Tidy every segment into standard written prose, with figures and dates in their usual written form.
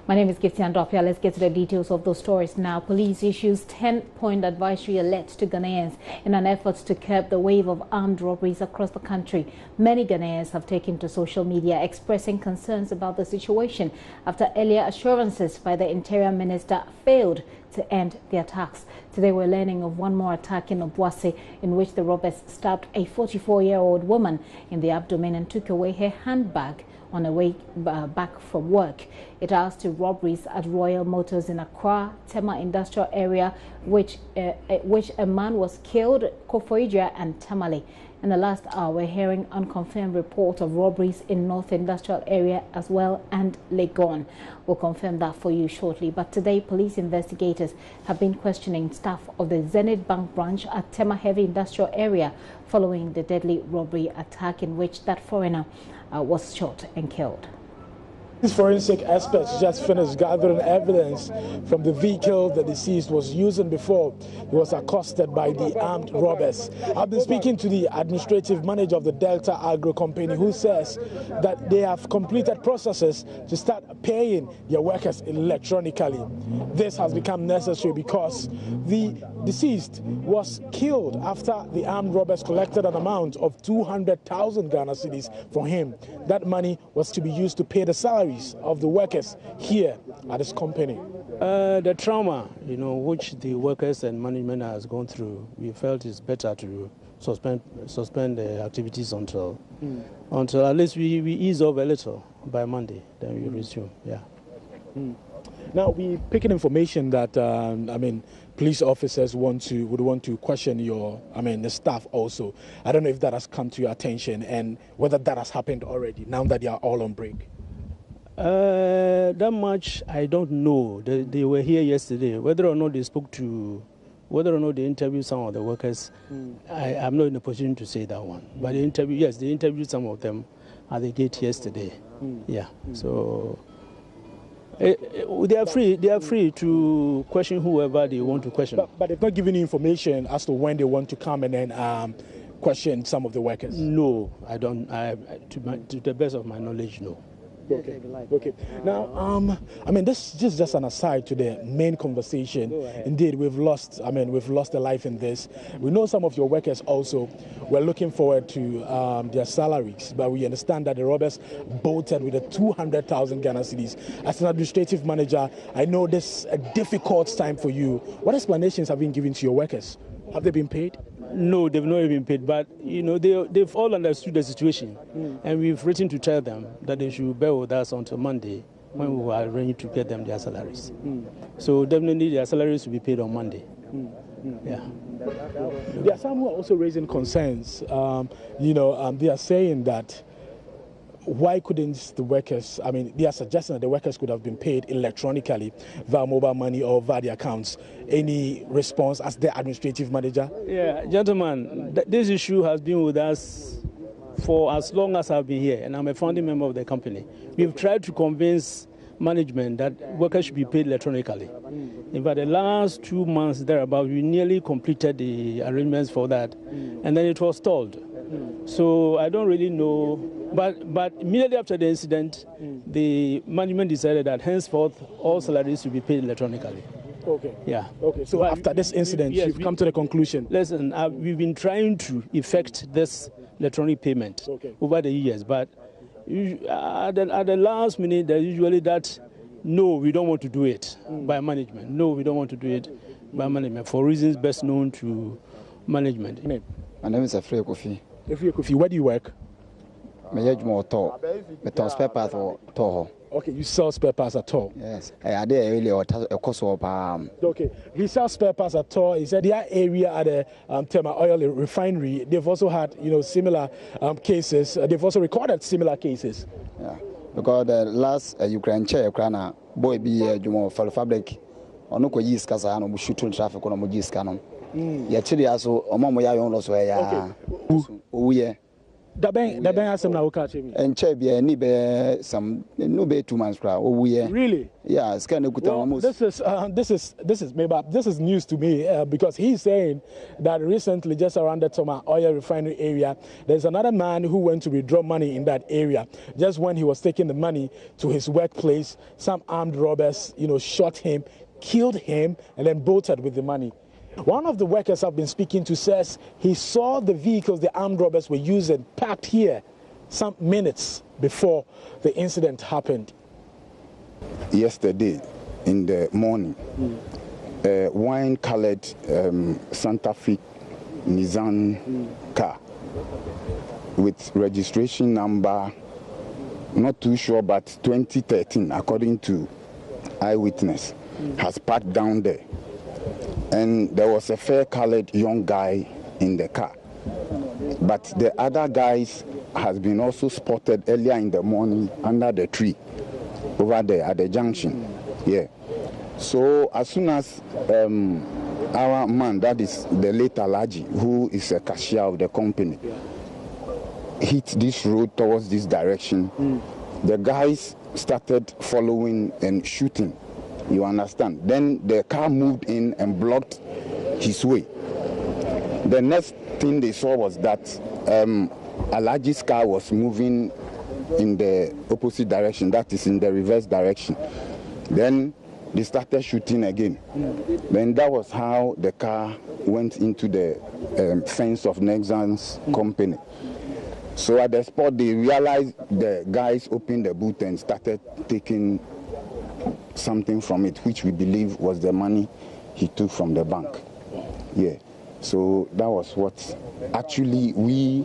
My name is Gifty Andopia. Let's get to the details of those stories now. Police issues 10-point advisory alert to Ghanaians in an effort to curb the wave of armed robberies across the country. Many Ghanaians have taken to social media expressing concerns about the situation after earlier assurances by the Interior Minister failed to end the attacks. Today we're learning of one more attack in Obuasi in which the robbers stabbed a 44-year-old woman in the abdomen and took away her handbag on her way back from work. It adds to robberies at Royal Motors in Accra, Tema Industrial Area, which a man was killed, Koforidua and Tamale. In the last hour, we're hearing unconfirmed reports of robberies in North Industrial Area as well and Legon. We'll confirm that for you shortly. But today, police investigators have been questioning staff of the Zenith Bank branch at Tema Heavy Industrial Area following the deadly robbery attack in which that foreigner was shot and killed. These forensic experts just finished gathering evidence from the vehicle the deceased was using before he was accosted by the armed robbers. I've been speaking to the administrative manager of the Delta Agro Company, who says that they have completed processes to start paying their workers electronically. This has become necessary because the deceased was killed after the armed robbers collected an amount of 200,000 Ghana cedis from him. That money was to be used to pay the salaries of the workers here at this company. The trauma, which the workers and management has gone through, we felt it's better to suspend the activities until at least we ease off a little by Monday. Then we resume. Yeah. Now we picking information that police officers would want to question the staff also. I don't know if that has come to your attention and whether that has happened already now that they are all on break. That much I don't know. They were here yesterday. Whether or not they interviewed some of the workers, I'm not in a position to say that one. But they interviewed some of them at the gate yesterday. Yeah. So they are free to question whoever they want to question. But they've not given you information as to when they want to come and then question some of the workers. No, I don't. To the best of my knowledge, no. Okay. Now, this is just an aside to the main conversation. Indeed, we've lost a life in this. We know some of your workers also were looking forward to their salaries, but we understand that the robbers bolted with the 200,000 Ghana cedis. As an administrative manager, I know this is a difficult time for you. What explanations have been given to your workers? Have they been paid? No, they've not been paid, but they've all understood the situation, and we've written to tell them that they should bear with us until Monday when we are ready to get them their salaries. So definitely their salaries will be paid on Monday. Yeah. There are some who are also raising concerns. They are saying that why couldn't the workers, they are suggesting that the workers could have been paid electronically via mobile money or via their accounts. Any response as the administrative manager? Yeah, gentlemen, this issue has been with us for as long as I've been here, and I'm a founding member of the company. We've tried to convince management that workers should be paid electronically. In fact, the last 2 months thereabout, we nearly completed the arrangements for that, and then it was stalled. So I don't really know, but immediately after the incident, the management decided that henceforth all salaries will be paid electronically. Okay. Yeah. Okay. So after this incident, you've come to the conclusion. Listen, we've been trying to effect this electronic payment over the years, but at the last minute, there's usually that no, we don't want to do it by management. No, we don't want to do it by management for reasons best known to management. My name is Afrey Kofi. Kofi, where do you work? I spare parts for Toho. Okay, you sell spare parts at all? Yes. I did really a cost of Okay, he sells spare parts at all. He said their area at the Tema Oil Refinery, they've also had similar cases. They've also recorded similar cases. Yeah, because the last Ukraine chair, Ukraine boy be Jumo for fabric. Ono ko yis kasa no shooting traffic on Mujis canon. Yachiri also Omoya also. Oh, yeah. That ben has some now catch me. And Chebia, ni be some no be 2 months crowd. Oh, we Really? yeah, it's kind of good. Well, this is news to me because he's saying that recently, just around the Toma oil refinery area, there's another man who went to withdraw money in that area. Just when he was taking the money to his workplace, some armed robbers, shot him, killed him, and then bolted with the money. One of the workers I've been speaking to says he saw the vehicles the armed robbers were using parked here some minutes before the incident happened. Yesterday in the morning, a wine-colored Santa Fe Nissan car with registration number, not too sure, but 2013, according to eyewitness, has parked down there. And there was a fair-colored young guy in the car. But the other guys has been also spotted earlier in the morning under the tree over there at the junction. Yeah. So as soon as our man, that is the late Alaji, who is a cashier of the company, hit this road towards this direction, the guys started following and shooting. You understand? Then the car moved in and blocked his way. The next thing they saw was that Alaji's car was moving in the opposite direction, that is in the reverse direction. Then they started shooting again. Then that was how the car went into the fence of Nexans company. So at the spot, they realized the guys opened the boot and started taking something from it, which we believe was the money he took from the bank. Yeah. So that was what actually we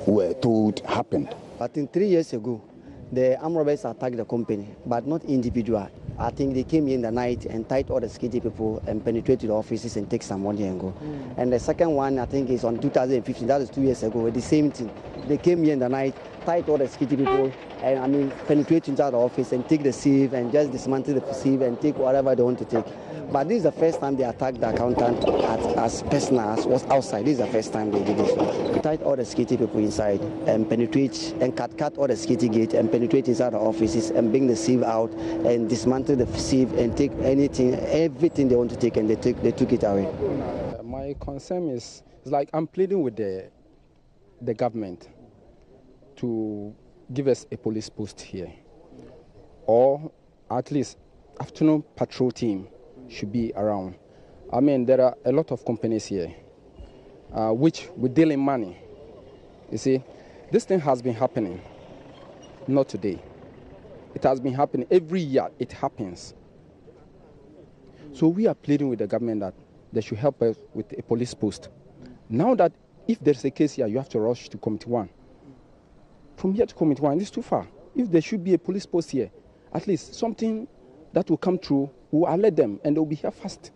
were told happened. I think 3 years ago, the armed robbers attacked the company, but not individual. I think they came in the night and tied all the security people and penetrated the offices and take some money and go. And the second one, I think, is on 2015. That was 2 years ago. The same thing. They came here in the night, tied all the security people, and penetrate into the office and take the safe and just dismantle the safe and take whatever they want to take. But this is the first time they attacked the accountant as personal as was outside. This is the first time they did this. They tied all the security people inside and penetrate and cut all the security gate and penetrate inside the offices and bring the safe out and dismantle the safe and take everything they want to take, and they took it away. My concern is like I'm pleading with the government to give us a police post here, or at least afternoon patrol team should be around. I mean, there are a lot of companies here which we deal in money. You see, this thing has been happening, not today. It has been happening every year. It happens. So we are pleading with the government that they should help us with a police post. Now that if there's a case here, you have to rush to Committee 1. From here to Committee 1, it's too far. If there should be a police post here, at least something that will come through will alert them and they'll be here fast.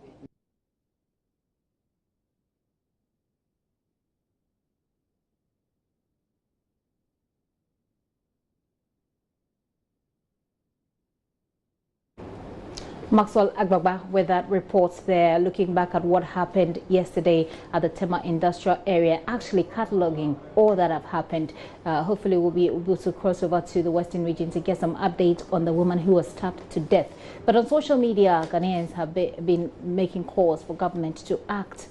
Maxwell Agbagba with that report there, looking back at what happened yesterday at the Tema industrial area, actually cataloguing all that have happened. Hopefully we'll be able to cross over to the Western region to get some updates on the woman who was stabbed to death. But on social media, Ghanaians have been making calls for government to act.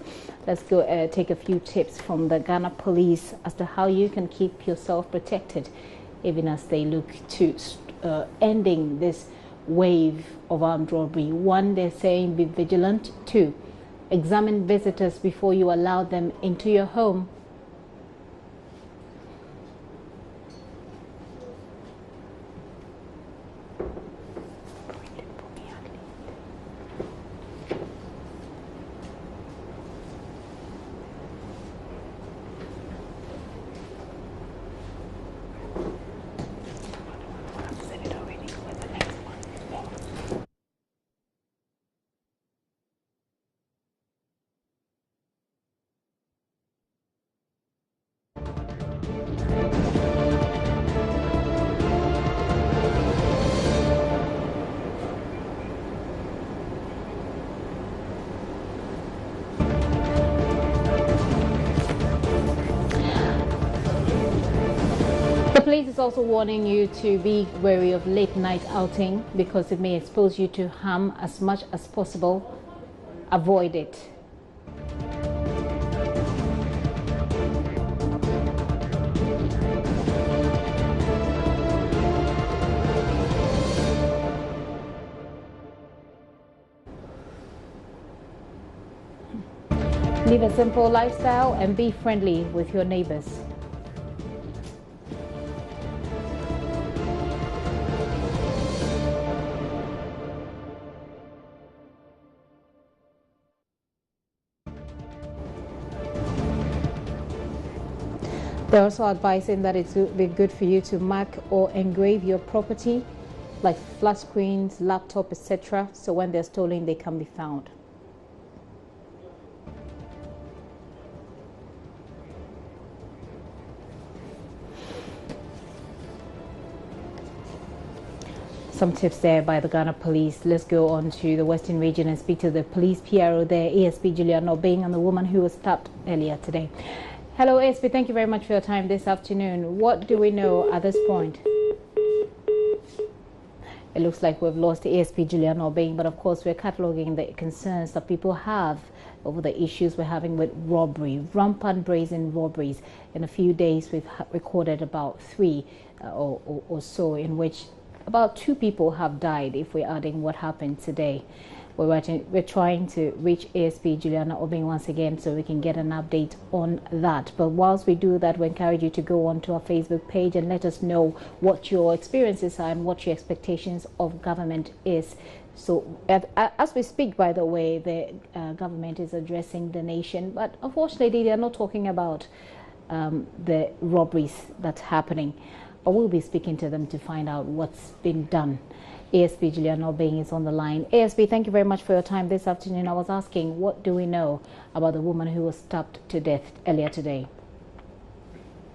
Let's go take a few tips from the Ghana police as to how you can keep yourself protected, even as they look to ending this wave of armed robbery. 1, they're saying be vigilant. 2, examine visitors before you allow them into your home. is also warning you to be wary of late night outing because it may expose you to harm as much as possible. Avoid it. Live a simple lifestyle and be friendly with your neighbors. They're also advising that it would be good for you to mark or engrave your property, like flat screens, laptop, etc. So when they're stolen, they can be found. Some tips there by the Ghana Police. Let's go on to the Western region and speak to the police PRO there, ASP Julian Obeng, and the woman who was stabbed earlier today. Hello, ASP. Thank you very much for your time this afternoon. What do we know at this point? It looks like we've lost ASP Julian Obeng, but of course we're cataloguing the concerns that people have over the issues we're having with robbery, rampant brazen robberies. In a few days, we've recorded about 3 or so, in which about 2 people have died, if we're adding what happened today. We're trying to reach ASP Juliana Obeng once again so we can get an update on that. But whilst we do that, we encourage you to go onto our Facebook page and let us know what your experiences are and what your expectations of government is. So as we speak, by the way, the government is addressing the nation, but unfortunately they are not talking about the robberies that's happening. But we'll be speaking to them to find out what's been done. ASP Julian Obeng is on the line. ASP, thank you very much for your time this afternoon. I was asking, what do we know about the woman who was stabbed to death earlier today?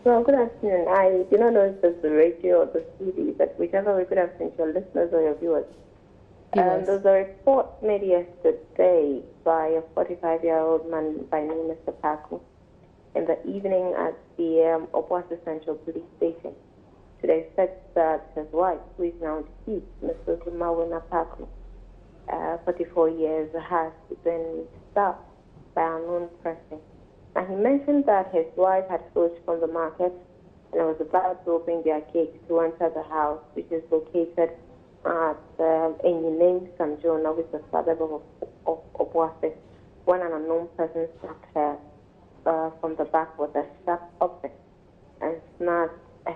Well, good afternoon. I do not know if it's the radio or the CD, but whichever we could have sent your listeners or your viewers. There was a report made yesterday by a 45-year-old man by name Mr. Paku in the evening at the Obuasi Central Police Station. Today said that his wife, who is now deceased, Mrs. Mawina Paku, 44 years, has been stabbed by an unknown person. And he mentioned that his wife had flown from the market and was about to open their gate to enter the house, which is located at Enyineng, Sanjona, which is a suburb of Obuasi, when an unknown person stabbed her from the back with a sharp object and snatched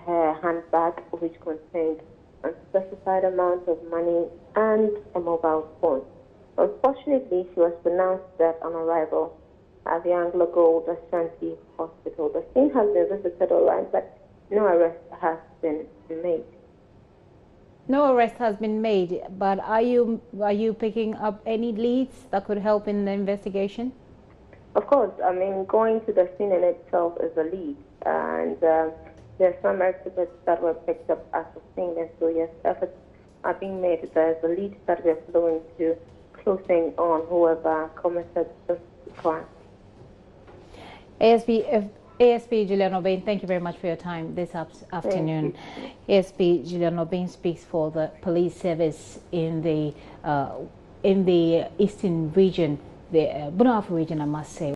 her handbag, which contained an unspecified amount of money and a mobile phone. Unfortunately, she was pronounced dead on arrival at the Anglo Gold Ashanti Hospital. The scene has been visited all right, but no arrest has been made. No arrest has been made, but are you picking up any leads that could help in the investigation? Of course. I mean, going to the scene in itself is a lead, and there are some exhibits that were picked up at the scene, and so yes, efforts are being made. There's a lead that we're flowing to, closing on whoever committed this crime. ASP Julian Obeng, thank you very much for your time this afternoon. ASP Julian Obeng speaks for the police service in the eastern region, the Bunafu region, I must say.